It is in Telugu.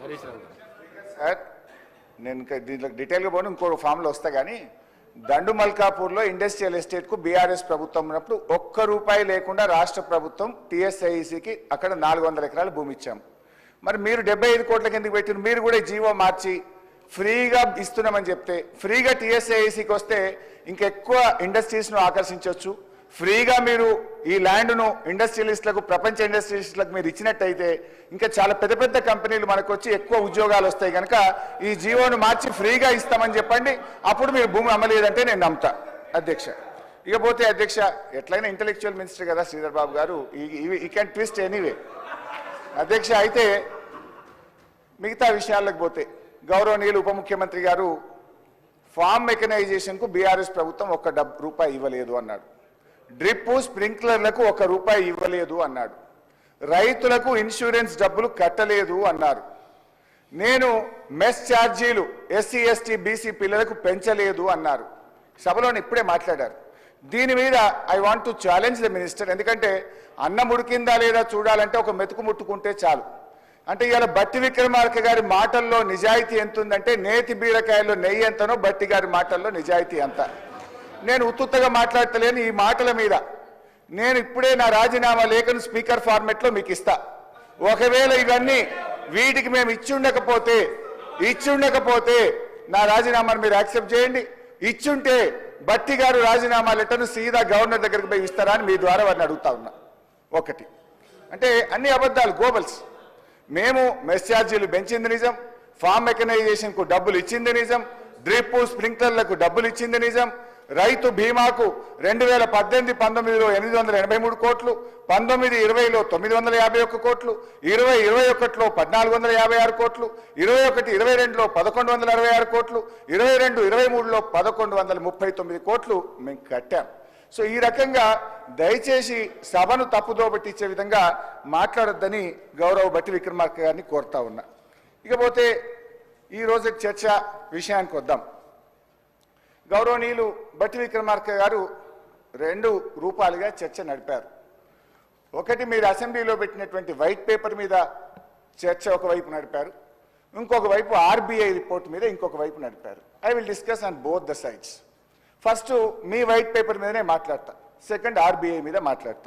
సార్ నేను దీంట్లో డీటెయిల్గా పోను, ఇంకో ఫామ్లో వస్తా. కానీ దండు మల్కాపూర్లో ఇండస్ట్రియల్ ఎస్టేట్కు బీఆర్ఎస్ ప్రభుత్వం ఉన్నప్పుడు ₹1 లేకుండా రాష్ట్ర ప్రభుత్వం టీఎస్ఐఈసీకి అక్కడ 400 ఎకరాల భూమి ఇచ్చాం. మరి మీరు 75 కోట్లకి ఎందుకు పెట్టిన? మీరు కూడా జీవో మార్చి ఫ్రీగా ఇస్తున్నామని చెప్తే, ఫ్రీగా టీఎస్ఐఈసీకి వస్తే ఇంకెక్కువ ఇండస్ట్రీస్ను ఆకర్షించవచ్చు. ఫ్రీగా మీరు ఈ ల్యాండ్ను ఇండస్ట్రియలిస్టులకు, ప్రపంచ ఇండస్ట్రియలిస్టులకు మీరు ఇచ్చినట్టయితే ఇంకా చాలా పెద్ద పెద్ద కంపెనీలు మనకు వచ్చి ఎక్కువ ఉద్యోగాలు వస్తాయి. కనుక ఈ జీవోను మార్చి ఫ్రీగా ఇస్తామని చెప్పండి, అప్పుడు మీరు భూమి అమ్మలేదంటే నేను నమ్ముతా అధ్యక్ష. ఇకపోతే అధ్యక్ష, ఎట్లయినా ఇంటెలెక్చువల్ మినిస్టర్ కదా శ్రీధర్ బాబు గారు, ఈ క్యాన్ ట్విస్ట్ ఎనీవే అధ్యక్ష. అయితే మిగతా విషయాలకు పోతే, గౌరవనీయులు ఉప ముఖ్యమంత్రి గారు ఫార్మ్ మెకనైజేషన్కు బీఆర్ఎస్ ప్రభుత్వం ₹1 ఇవ్వలేదు అన్నాడు. డ్రిప్ స్ప్రింక్లర్లకు ₹1 ఇవ్వలేదు అన్నాడు. రైతులకు ఇన్సూరెన్స్ డబ్బులు కట్టలేదు అన్నారు. నేను మెస్ ఛార్జీలు ఎస్సీ ఎస్టీ బీసీ పిల్లలకు పెంచలేదు అన్నారు. సభలో ఇప్పుడే మాట్లాడారు. దీని మీద I want to challenge the minister. ఎందుకంటే అన్నం ఉడికిందా లేదా చూడాలంటే ఒక మెతుకు ముట్టుకుంటే చాలు. అంటే ఇవాళ బట్టి విక్రమార్క గారి మాటల్లో నిజాయితీ ఎంత ఉందంటే నేతి బీరకాయల్లో నెయ్యి ఎంతనో బట్టి గారి మాటల్లో నిజాయితీ ఎంత. నేను ఉత్తుత్తగా మాట్లాడతలేను. ఈ మాటల మీద నేను ఇప్పుడే నా రాజీనామా లేఖను స్పీకర్ ఫార్మెట్లో మీకు ఇస్తా. ఒకవేళ ఇవన్నీ వీటికి మేము ఇచ్చుండకపోతే నా రాజీనామాను మీరు యాక్సెప్ట్ చేయండి. ఇచ్చుంటే బట్టి గారు రాజీనామా లెటర్ను సీదా గవర్నర్ దగ్గరికి పోయి ఇస్తారా అని మీ ద్వారా వారిని అడుగుతా ఉన్నా. ఒకటి అంటే అన్ని అబద్ధాలు, గోబల్స్. మేము మెస్ ఛార్జీలు పెంచింది నిజం, ఫార్మ్ మెకనైజేషన్కు డబ్బులు ఇచ్చింది నిజం, డ్రిప్ స్ప్రింక్లర్లకు డబ్బులు ఇచ్చింది నిజం, రైతు బీమాకు 2018-19లో 883 కోట్లు, 19-20లో 951 కోట్లు, 20-21లో 1456 కోట్లు, 21-22లో 1166 కోట్లు, 22-23లో 1139 కోట్లు మేము కట్టాం. సో ఈ రకంగా దయచేసి సభను తప్పుదో పట్టించే విధంగా మాట్లాడొద్దని గౌరవ బట్టి విక్రమార్క గారిని కోరుతా ఉన్నా. ఇకపోతే ఈరోజు చర్చ విషయానికి వద్దాం. గౌరవనీయులు బట్టి విక్రమార్క గారు 2 రూపాలుగా చర్చ నడిపారు. ఒకటి, మీరు అసెంబ్లీలో పెట్టినటువంటి వైట్ పేపర్ మీద చర్చ ఒకవైపు నడిపారు, ఇంకొక వైపు ఆర్బీఐ రిపోర్ట్ మీద ఇంకొక వైపు నడిపారు. I will discuss on both the sides. First me white paper మీదనే మాట్లాడతా, సెకండ్ ఆర్బీఐ మీద మాట్లాడతా.